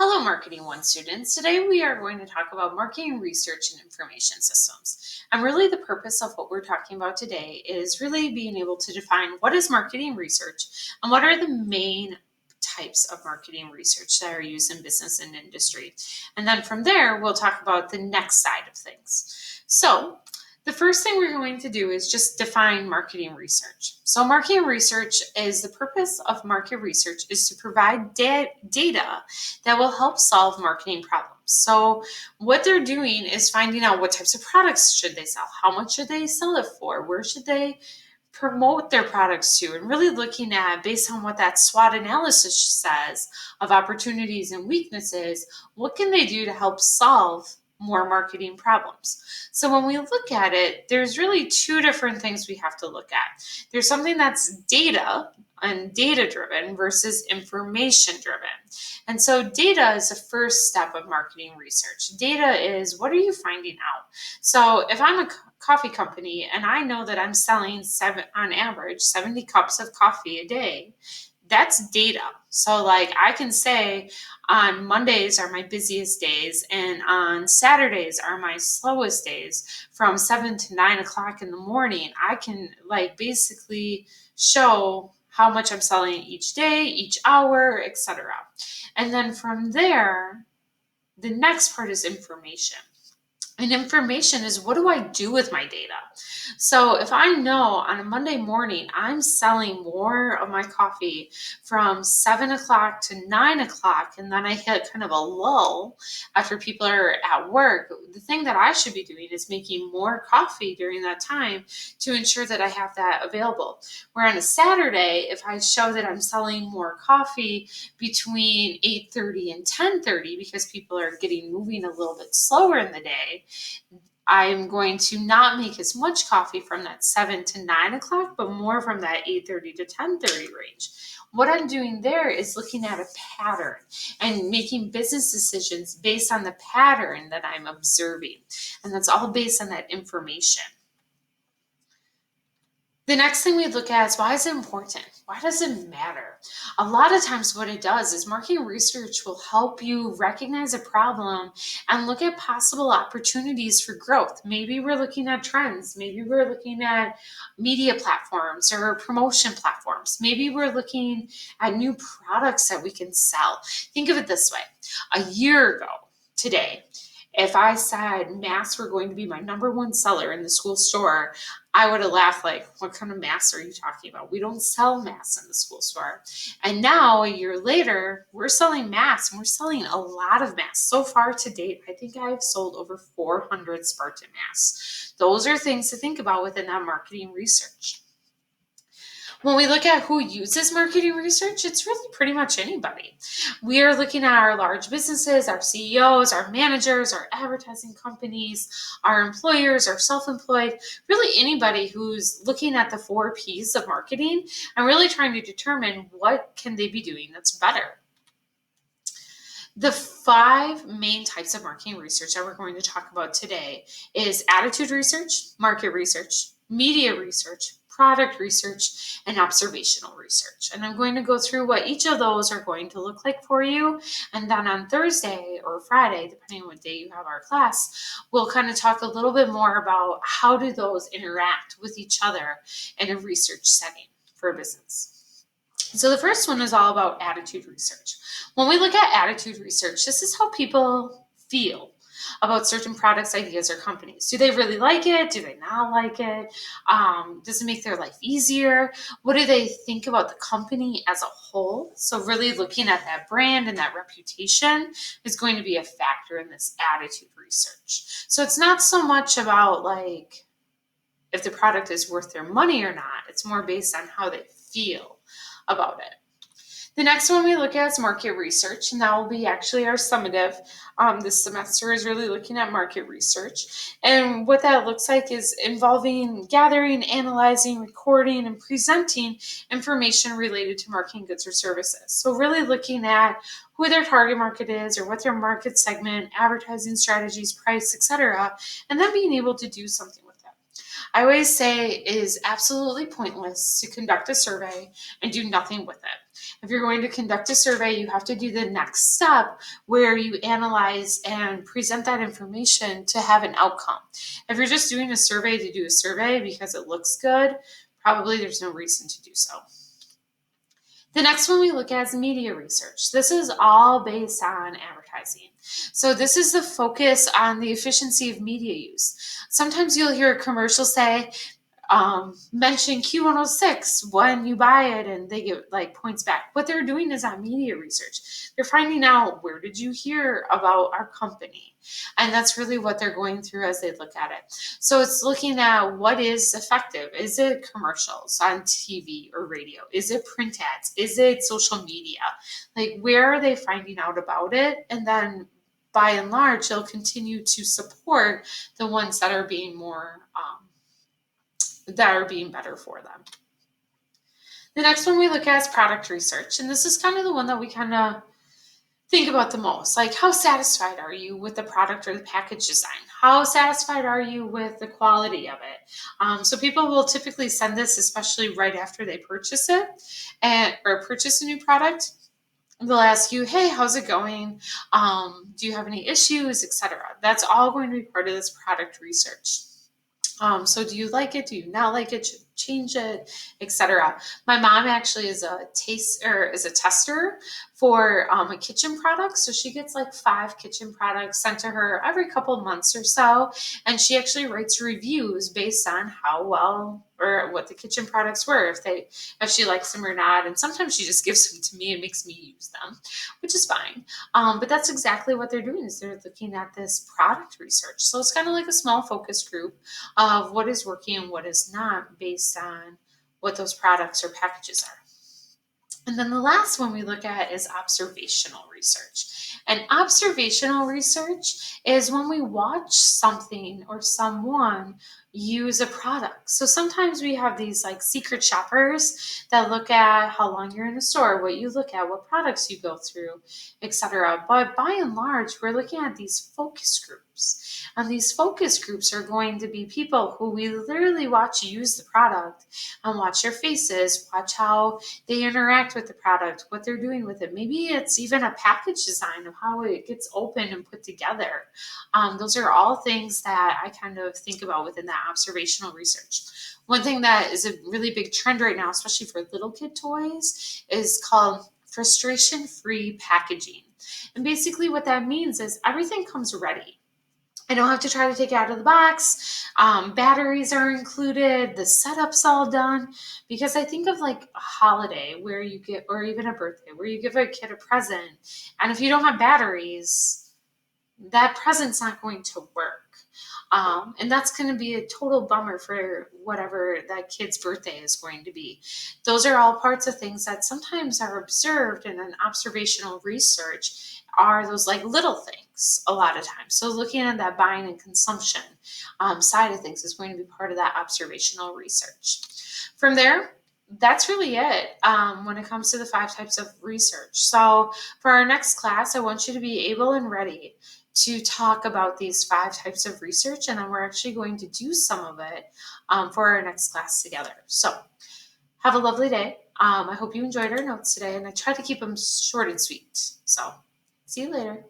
Hello, Marketing One students. Today we are going to talk about marketing research and information systems. And really the purpose of what we're talking about today is really being able to define what is marketing research and what are the main types of marketing research that are used in business and industry. And then from there, we'll talk about the next side of things. So the first thing we're going to do is just define marketing research. So marketing research is the purpose of market research is to provide data that will help solve marketing problems. So what they're doing is finding out what types of products should they sell, how much should they sell it for, where should they promote their products to, and really looking at, based on what that SWOT analysis says of opportunities and weaknesses, what can they do to help solve more marketing problems. So when we look at it, there's really two different things we have to look at. There's something that's data and data driven versus information driven. And so data is the first step of marketing research. Data is, what are you finding out? So if I'm a coffee company and I know that I'm selling on average 70 cups of coffee a day, that's data. So like I can say on Mondays are my busiest days and on Saturdays are my slowest days from 7 to 9 o'clock in the morning. I can like basically show how much I'm selling each day, each hour, etc. And then from there, the next part is information. And information is, what do I do with my data? So if I know on a Monday morning I'm selling more of my coffee from 7 o'clock to 9 o'clock, and then I hit kind of a lull after people are at work, the thing that I should be doing is making more coffee during that time to ensure that I have that available. Where on a Saturday, if I show that I'm selling more coffee between 8:30 and 10:30 because people are getting moving a little bit slower in the day, I'm going to not make as much coffee from that 7 to 9 o'clock, but more from that 8:30 to 10:30 range. What I'm doing there is looking at a pattern and making business decisions based on the pattern that I'm observing. And that's all based on that information. The next thing we look at is, why is it important? Why does it matter? A lot of times what it does is marketing research will help you recognize a problem and look at possible opportunities for growth. Maybe we're looking at trends. Maybe we're looking at media platforms or promotion platforms. Maybe we're looking at new products that we can sell. Think of it this way. A year ago today, if I said masks were going to be my number one seller in the school store, I would have laughed like, what kind of masks are you talking about? We don't sell masks in the school store. And now a year later, we're selling masks, and we're selling a lot of masks. So far to date, I think I've sold over 400 Spartan masks. Those are things to think about within that marketing research. When we look at who uses marketing research, it's really pretty much anybody. We are looking at our large businesses, our CEOs, our managers, our advertising companies, our employers, our self-employed, really anybody who's looking at the 4 P's of marketing and really trying to determine what can they be doing that's better. The 5 main types of marketing research that we're going to talk about today is attitude research, market research, media research, product research, and observational research. And I'm going to go through what each of those are going to look like for you. And then on Thursday or Friday, depending on what day you have our class, we'll kind of talk a little bit more about how do those interact with each other in a research setting for a business. So the first one is all about attitude research. When we look at attitude research, this is how people feel about certain products, ideas, or companies. Do they really like it? Do they not like it? Does it make their life easier? What do they think about the company as a whole? So really looking at that brand and that reputation is going to be a factor in this attitude research. So it's not so much about like if the product is worth their money or not. It's more based on how they feel about it. The next one we look at is market research, and that will be actually our summative. This semester is really looking at market research. And what that looks like is involving gathering, analyzing, recording, and presenting information related to marketing goods or services. So really looking at who their target market is or what their market segment, advertising strategies, price, etc., and then being able to do something with it. I always say it is absolutely pointless to conduct a survey and do nothing with it. If you're going to conduct a survey, you have to do the next step where you analyze and present that information to have an outcome. If you're just doing a survey to do a survey because it looks good, probably there's no reason to do so. The next one we look at is media research. This is all based on advertising. So this is the focus on the efficiency of media use. Sometimes you'll hear a commercial say, mention Q106 when you buy it, and they get like points back. What they're doing is on media research. They're finding out, where did you hear about our company? And that's really what they're going through as they look at it. So it's looking at what is effective. Is it commercials on TV or radio? Is it print ads? Is it social media? Like, where are they finding out about it? And then by and large, they'll continue to support the ones that are being better for them. The next one we look at is product research. And this is kind of the one that we kind of think about the most. Like, how satisfied are you with the product or the package design? How satisfied are you with the quality of it? So people will typically send this, especially right after they purchase it or purchase a new product. They'll ask you, hey, how's it going? Do you have any issues, etc.? That's all going to be part of this product research. So do you like it? Do you not like it? Should you change it, etc. My mom actually is a tester for a kitchen product. So she gets like 5 kitchen products sent to her every couple of months or so. And she actually writes reviews based on how well or what the kitchen products were, if she likes them or not. And sometimes she just gives them to me and makes me use them, which is fine. But that's exactly what they're doing, is they're looking at this product research. So it's kind of like a small focus group of what is working and what is not based on what those products or packages are. And then the last one we look at is observational research. And observational research is when we watch something or someone use a product. So sometimes we have these like secret shoppers that look at how long you're in the store, what you look at, what products you go through, etc. But by and large, we're looking at these focus groups. And these focus groups are going to be people who we literally watch use the product and watch their faces, watch how they interact with the product, what they're doing with it. Maybe it's even a package design of how it gets opened and put together. Those are all things that I kind of think about within that observational research. One thing that is a really big trend right now, especially for little kid toys, is called frustration-free packaging. And basically what that means is everything comes ready. I don't have to try to take it out of the box. Batteries are included. The setup's all done. Because I think of like a holiday where you get, or even a birthday, where you give a kid a present. And if you don't have batteries, that present's not going to work. And that's going to be a total bummer for whatever that kid's birthday is going to be. Those are all parts of things that sometimes are observed in an observational research, are those like little things a lot of times. So looking at that buying and consumption side of things is going to be part of that observational research. From there, that's really it when it comes to the 5 types of research. So for our next class, I want you to be able and ready to talk about these 5 types of research, and then we're actually going to do some of it for our next class together. So have a lovely day. I hope you enjoyed our notes today, and I try to keep them short and sweet. So see you later.